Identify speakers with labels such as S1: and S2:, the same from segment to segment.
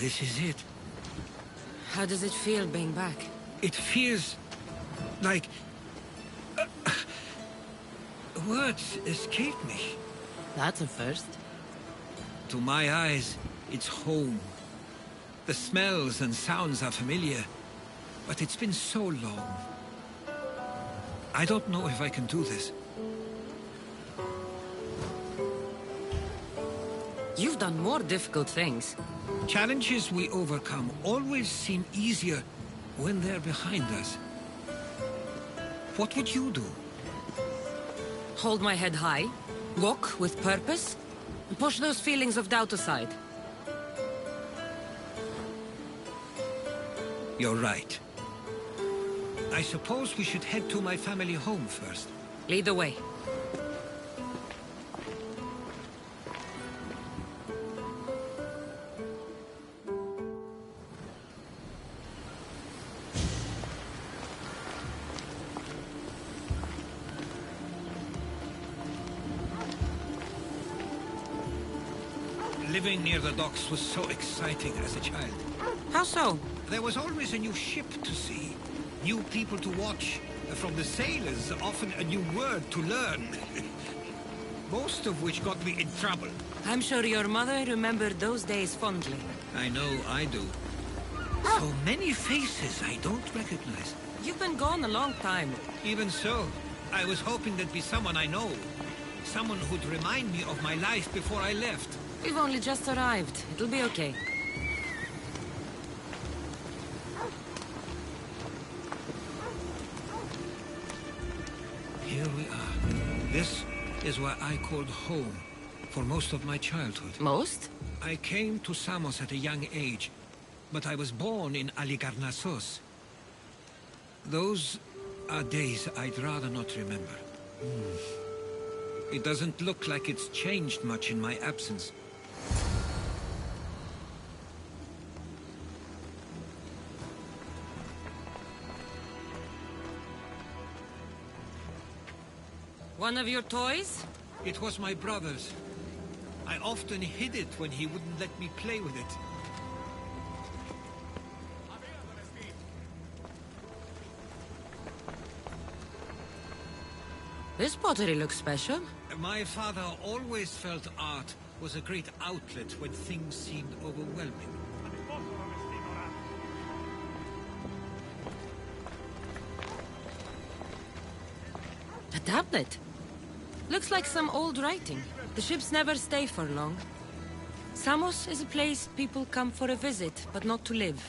S1: This is it.
S2: How does it feel being back?
S1: It feels like... words escape me.
S2: That's a first.
S1: To my eyes, it's home. The smells and sounds are familiar, but it's been so long. I don't know if I can do this.
S2: You've done more difficult things.
S1: Challenges we overcome always seem easier when they're behind us. What would you do?
S2: Hold my head high, walk with purpose, and push those feelings of doubt aside.
S1: You're right. I suppose we should head to my family home first.
S2: Lead the way.
S1: Living near the docks was so exciting as a child.
S2: How so?
S1: There was always a new ship to see, new people to watch. From the sailors, often a new word to learn. Most of which got me in trouble.
S2: I'm sure your mother remembered those days fondly.
S1: I know I do. So many faces I don't recognize.
S2: You've been gone a long time.
S1: Even so, I was hoping there'd be someone I know. Someone who'd remind me of my life before I left.
S2: We've only just arrived. It'll be okay.
S1: Here we are. This is where I called home for most of my childhood.
S2: Most?
S1: I came to Samos at a young age, but I was born in Aligarnassos. Those are days I'd rather not remember. It doesn't look like it's changed much in my absence.
S2: One of your toys?
S1: It was my brother's. I often hid it when he wouldn't let me play with it.
S2: This pottery looks special.
S1: My father always felt art was a great outlet when things seemed overwhelming.
S2: A tablet. Looks like some old writing. The ships never stay for long. Samos is a place people come for a visit, but not to live.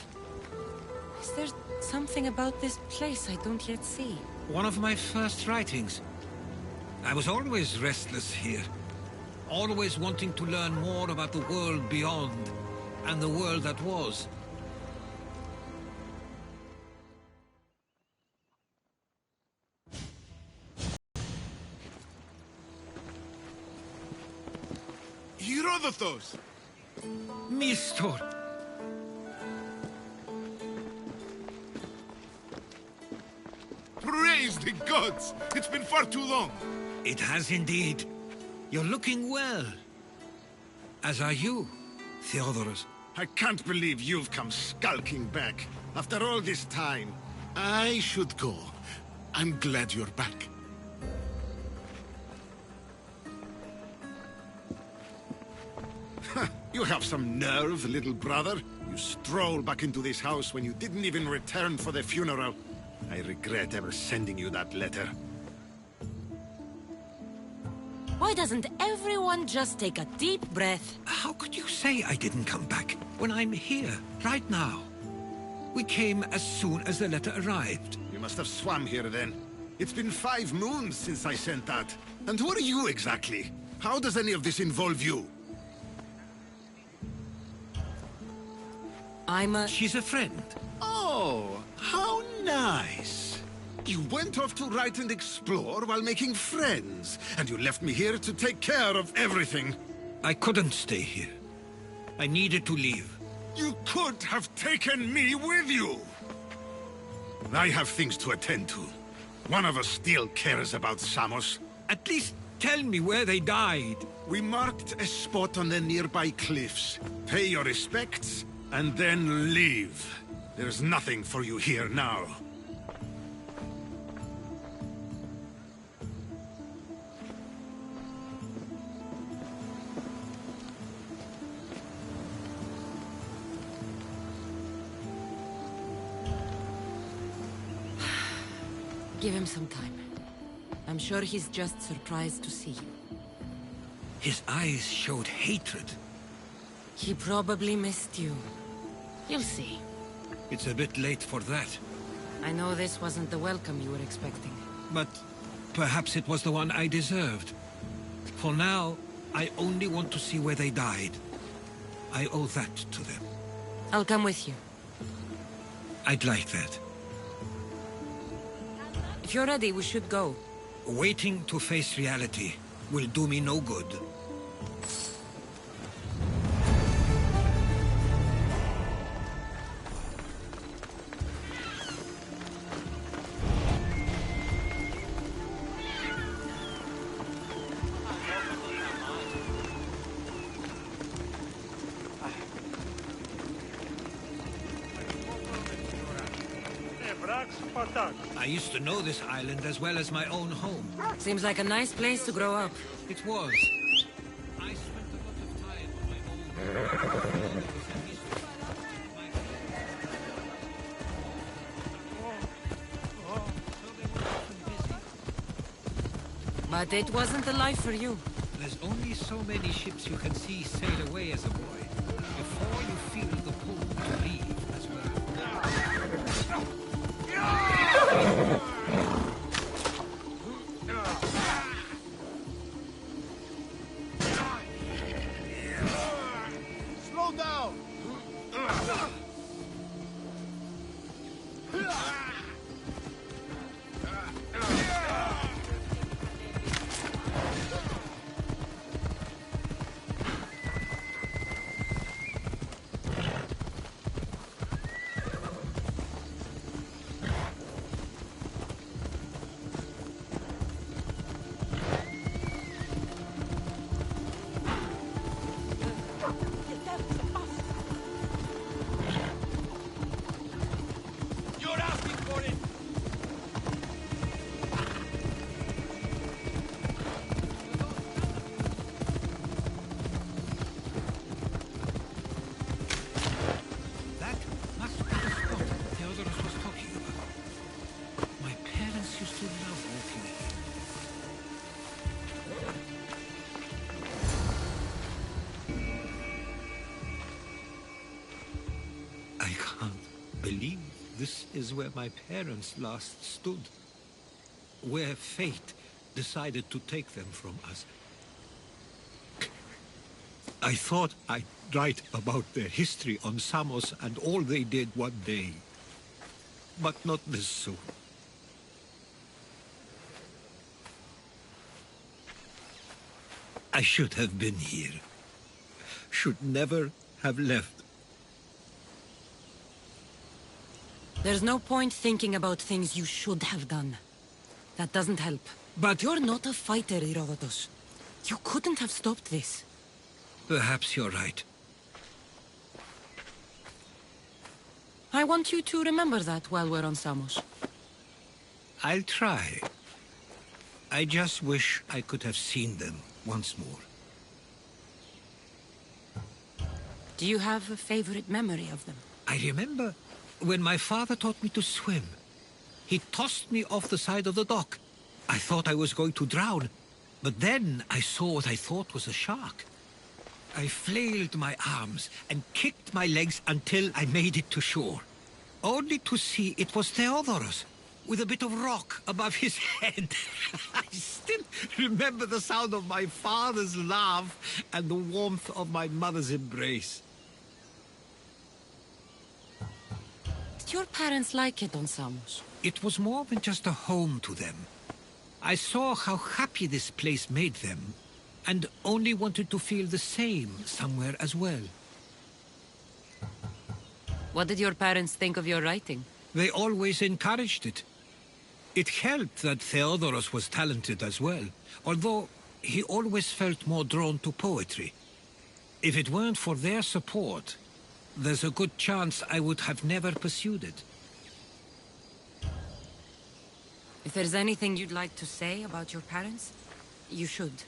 S2: Is there something about this place I don't yet see?
S1: One of my first writings. I was always restless here. Always wanting to learn more about the world beyond, and the world that was.
S3: Herodotos!
S1: Mistor!
S3: Praise the gods! It's been far too long.
S1: It has indeed. You're looking well. As are you, Theodoros.
S3: I can't believe you've come skulking back. After all this time, I should go. I'm glad you're back. You have some nerve, little brother. You stroll back into this house when you didn't even return for the funeral. I regret ever sending you that letter.
S2: Why doesn't everyone just take a deep breath?
S1: How could you say I didn't come back when I'm here, right now? We came as soon as the letter arrived.
S3: You must have swum here then. It's been 5 moons since I sent that. And who are you exactly? How does any of this involve you?
S1: She's a friend.
S3: Oh, how nice. You went off to write and explore while making friends, and you left me here to take care of everything.
S1: I couldn't stay here. I needed to leave.
S3: You could have taken me with you! I have things to attend to. One of us still cares about Samos.
S1: At least tell me where they died.
S3: We marked a spot on the nearby cliffs. Pay your respects, and then leave. There's nothing for you here now.
S2: Give him some time. I'm sure he's just surprised to see you.
S1: His eyes showed hatred.
S2: He probably missed you. You'll see.
S1: It's a bit late for that.
S2: I know this wasn't the welcome you were expecting.
S1: But perhaps it was the one I deserved. For now, I only want to see where they died. I owe that to them.
S2: I'll come with you.
S1: I'd like that.
S2: If you're ready, we should go.
S1: Waiting to face reality will do me no good. I used to know this island as well as my own home.
S2: Seems like a nice place to grow up.
S1: It was. I spent a lot of time on my own.
S2: But it wasn't the life for you.
S1: There's only so many ships you can see sail away as a boy, before you feel the pull to leave as well.
S3: Slow down!
S1: Believe this is where my parents last stood. Where fate decided to take them from us. I thought I'd write about their history on Samos and all they did one day. But not this soon. I should have been here. Should never have left.
S2: There's no point thinking about things you should have done. That doesn't help.
S1: But
S2: you're not a fighter, Herodotus. You couldn't have stopped this.
S1: Perhaps you're right.
S2: I want you to remember that while we're on Samos.
S1: I'll try. I just wish I could have seen them once more.
S2: Do you have a favorite memory of them?
S1: I remember when my father taught me to swim. He tossed me off the side of the dock. I thought I was going to drown, but then I saw what I thought was a shark. I flailed my arms and kicked my legs until I made it to shore, only to see it was Theodorus. with a bit of rock above his head. I still remember the sound of my father's laugh and the warmth of my mother's embrace.
S2: Did your parents like it on Samos?
S1: It was more than just a home to them. I saw how happy this place made them, and only wanted to feel the same somewhere as well.
S2: What did your parents think of your writing?
S1: They always encouraged it. It helped that Theodorus was talented as well, although he always felt more drawn to poetry. If it weren't for their support, there's a good chance I would have never pursued it.
S2: If there's anything you'd like to say about your parents, you should.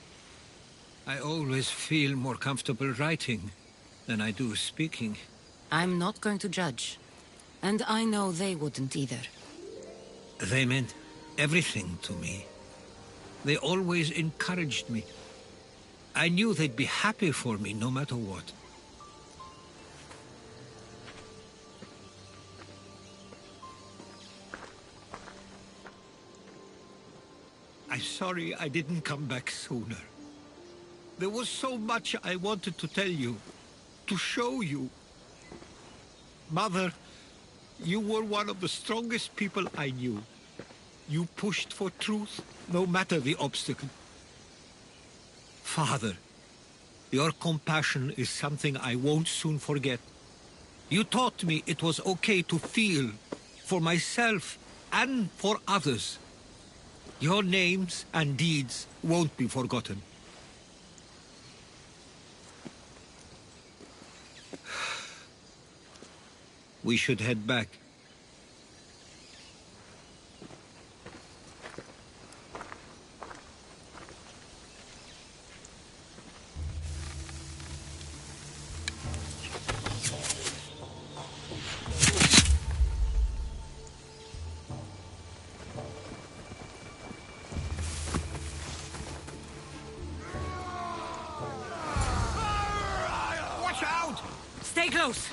S1: I always feel more comfortable writing than I do speaking.
S2: I'm not going to judge. And I know they wouldn't either.
S1: They meant everything to me. They always encouraged me. I knew they'd be happy for me no matter what. I'm sorry I didn't come back sooner. There was so much I wanted to tell you, to show you. Mother, you were one of the strongest people I knew. You pushed for truth, no matter the obstacle. Father, your compassion is something I won't soon forget. You taught me it was okay to feel, for myself and for others. Your names and deeds won't be forgotten. We should head back. Watch out!
S2: Stay close!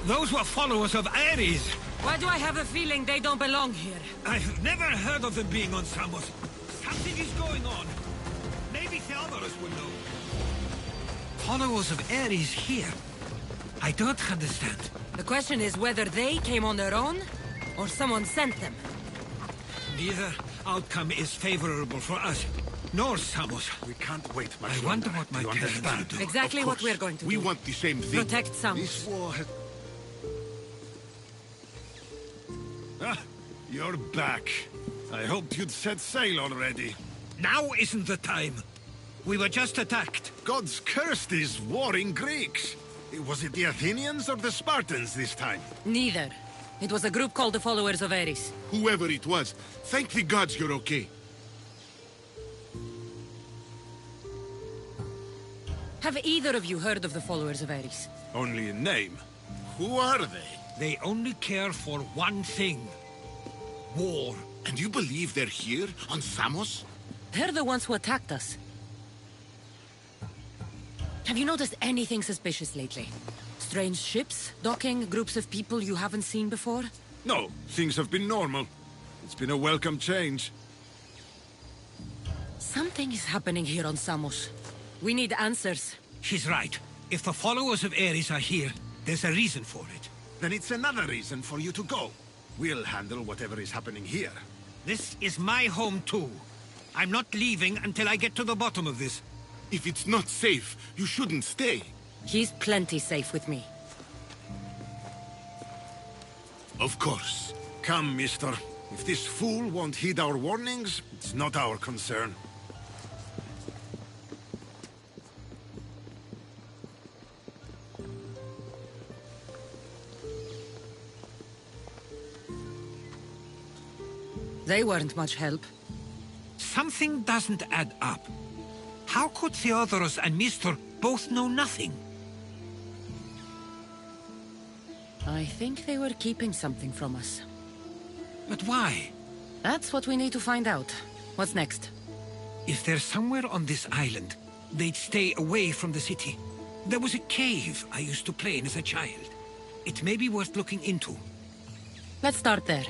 S1: Those were followers of Ares.
S2: Why do I have a feeling they don't belong here?
S1: I've never heard of them being on Samos. Something is going on. Maybe Theodorus will know. Followers of Ares here? I don't understand.
S2: The question is whether they came on their own, or someone sent them.
S1: Neither outcome is favorable for us, nor Samos.
S3: We can't wait much
S1: I
S3: longer.
S1: wonder what my
S3: Do you
S1: parents
S3: understand?
S1: would do.
S2: Exactly
S3: Of
S2: what
S3: course.
S2: we're going to
S3: We
S2: do.
S3: want the same thing.
S2: Protect Samos.
S3: This war has... Ah, you're back. I hoped you'd set sail already.
S1: Now isn't the time. We were just attacked.
S3: Gods cursed these warring Greeks. Was it the Athenians or the Spartans this time?
S2: Neither. It was a group called the Followers of Ares.
S3: Whoever it was, thank the gods you're okay.
S2: Have either of you heard of the Followers of Ares?
S3: Only in name. Who are they?
S1: They only care for one thing. War.
S3: And you believe they're here, on Samos?
S2: They're the ones who attacked us. Have you noticed anything suspicious lately? Strange ships, docking, groups of people you haven't seen before?
S3: No, things have been normal. It's been a welcome change.
S2: Something is happening here on Samos. We need answers.
S1: She's right. If the followers of Ares are here, there's a reason for it.
S3: Then it's another reason for you to go. We'll handle whatever is happening here.
S1: This is my home too. I'm not leaving until I get to the bottom of this.
S3: If it's not safe, you shouldn't stay.
S2: He's plenty safe with me.
S3: Of course. Come, mister. If this fool won't heed our warnings, it's not our concern.
S2: They weren't much help.
S1: Something doesn't add up. How could Theodoros and Mister both know nothing?
S2: I think they were keeping something from us.
S1: But why?
S2: That's what we need to find out. What's next?
S1: If they're somewhere on this island, they'd stay away from the city. There was a cave I used to play in as a child. It may be worth looking into.
S2: Let's start there.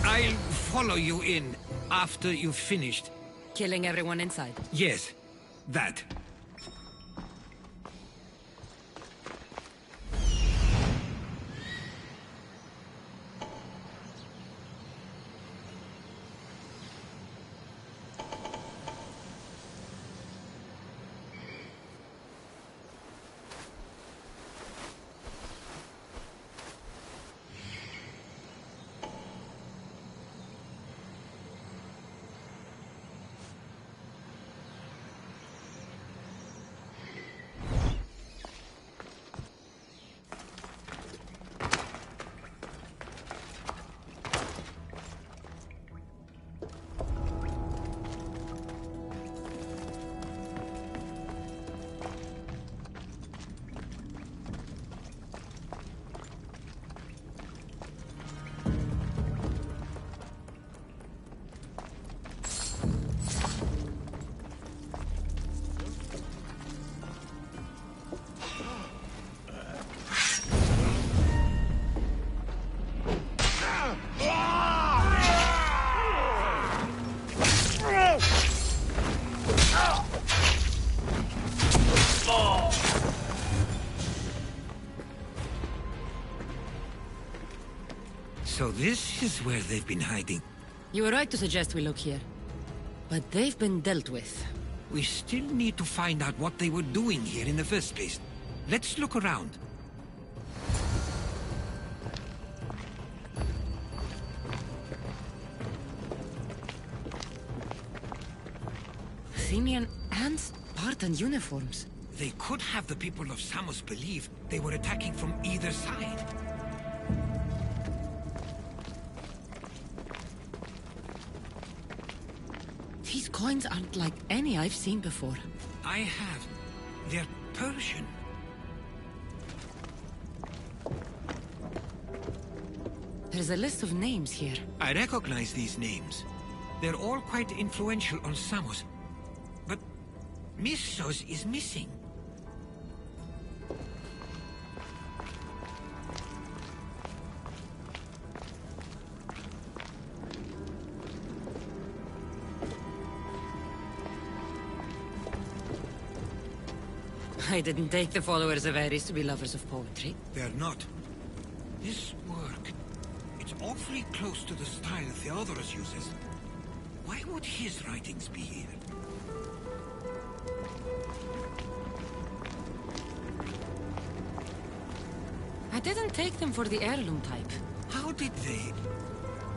S1: I'll follow you in after you've finished.
S2: Killing everyone inside.
S1: Yes, that. So this is where they've been hiding.
S2: You were right to suggest we look here. But they've been dealt with.
S1: We still need to find out what they were doing here in the first place. Let's look around.
S2: Athenian and Spartan uniforms.
S1: They could have the people of Samos believe they were attacking from either side.
S2: These coins aren't like any I've seen before.
S1: I have. They're Persian.
S2: There's a list of names here.
S1: I recognize these names. They're all quite influential on Samos. But Missos is missing.
S2: I didn't take the followers of Ares to be lovers of poetry.
S1: They're not. This work, it's awfully close to the style Theodorus uses. Why would his writings be here?
S2: I didn't take them for the heirloom type.
S1: How did they?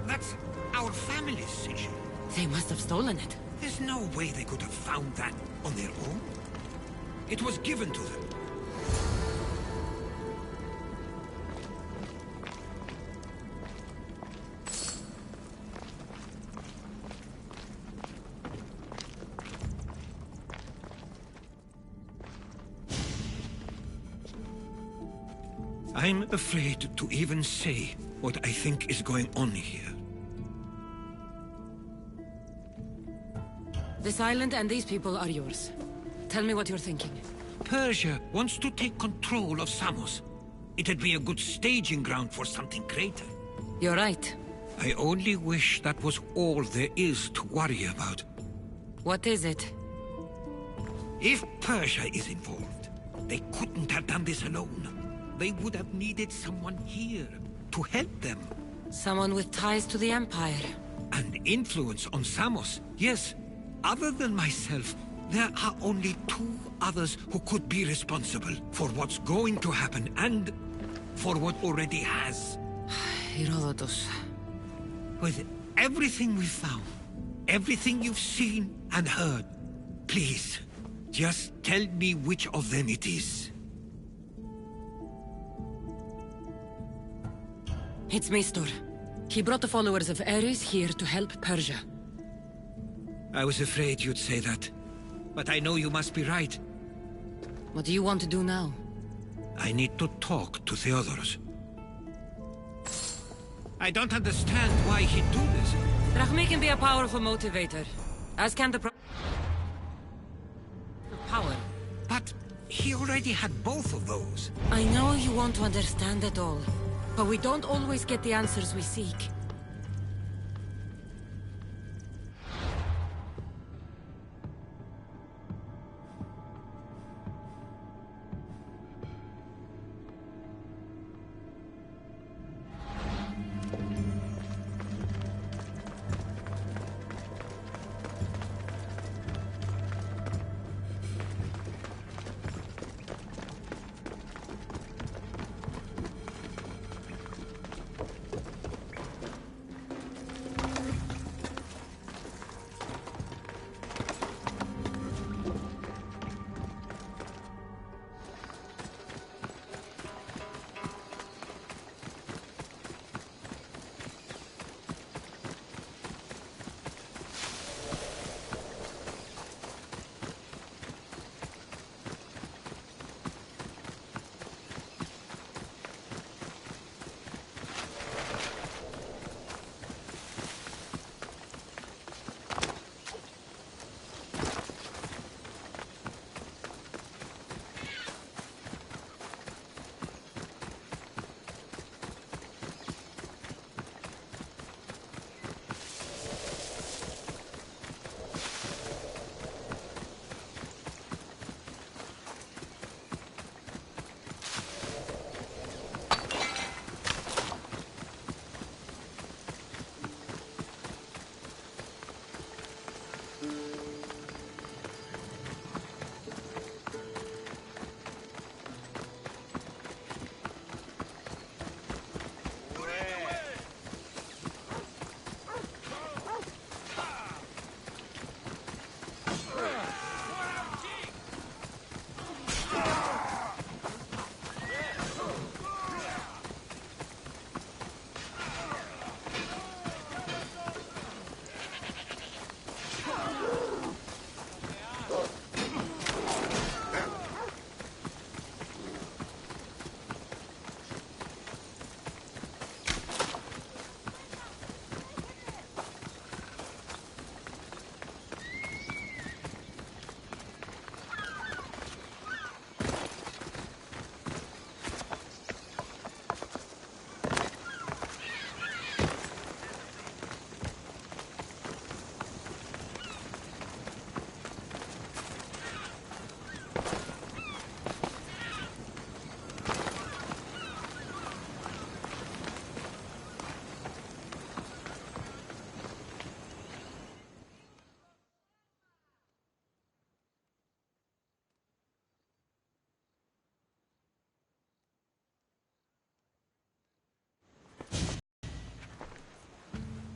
S1: That's our family's sigil.
S2: They must have stolen it.
S1: There's no way they could have found that on their own. It was given to them. I'm afraid to even say what I think is going on here.
S2: This island and these people are yours. Tell me what you're thinking.
S1: Persia wants to take control of Samos. It'd be a good staging ground for something greater.
S2: You're right.
S1: I only wish that was all there is to worry about.
S2: What is it?
S1: If Persia is involved, they couldn't have done this alone. They would have needed someone here to help them.
S2: Someone with ties to the Empire.
S1: And influence on Samos, yes. Other than myself, there are only two others who could be responsible for what's going to happen and for what already has.
S2: Herodotus.
S1: With everything we've found, everything you've seen and heard, please, just tell me which of them it is.
S2: It's Mistor. He brought the followers of Ares here to help Persia.
S1: I was afraid you'd say that. But I know you must be right.
S2: What do you want to do now?
S1: I need to talk to Theodorus. I don't understand why he'd do this.
S2: Drachmi can be a powerful motivator. As can the power.
S1: But he already had both of those.
S2: I know you want to understand it all. But we don't always get the answers we seek.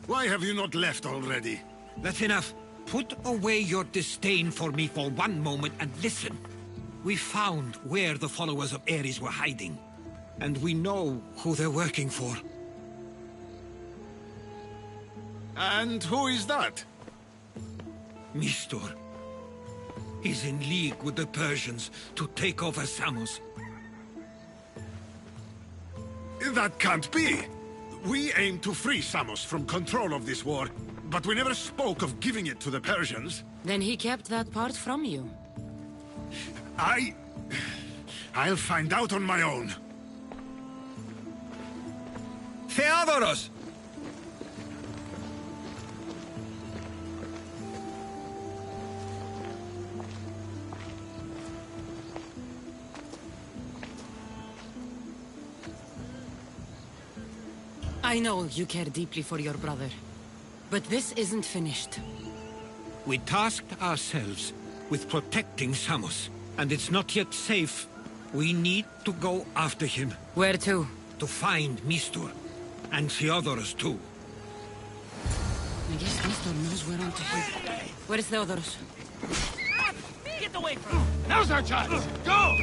S3: Why have you not left already?
S1: That's enough. Put away your disdain for me for one moment and listen. We found where the followers of Ares were hiding. And we know who they're working for.
S3: And who is that?
S1: Mistor. He's in league with the Persians to take over Samos.
S3: That can't be! We aim to free Samos from control of this war, but we never spoke of giving it to the Persians.
S2: Then he kept that part from you.
S3: I'll find out on my own.
S1: Theodoros!
S2: I know you care deeply for your brother, but this isn't finished.
S1: We tasked ourselves with protecting Samos, and it's not yet safe. We need to go after him.
S2: Where to?
S1: To find Mistor. And Theodoros too.
S2: I guess Mistor knows we're on to him. Where's Theodoros?
S4: Get away from him! Now's our chance! Go!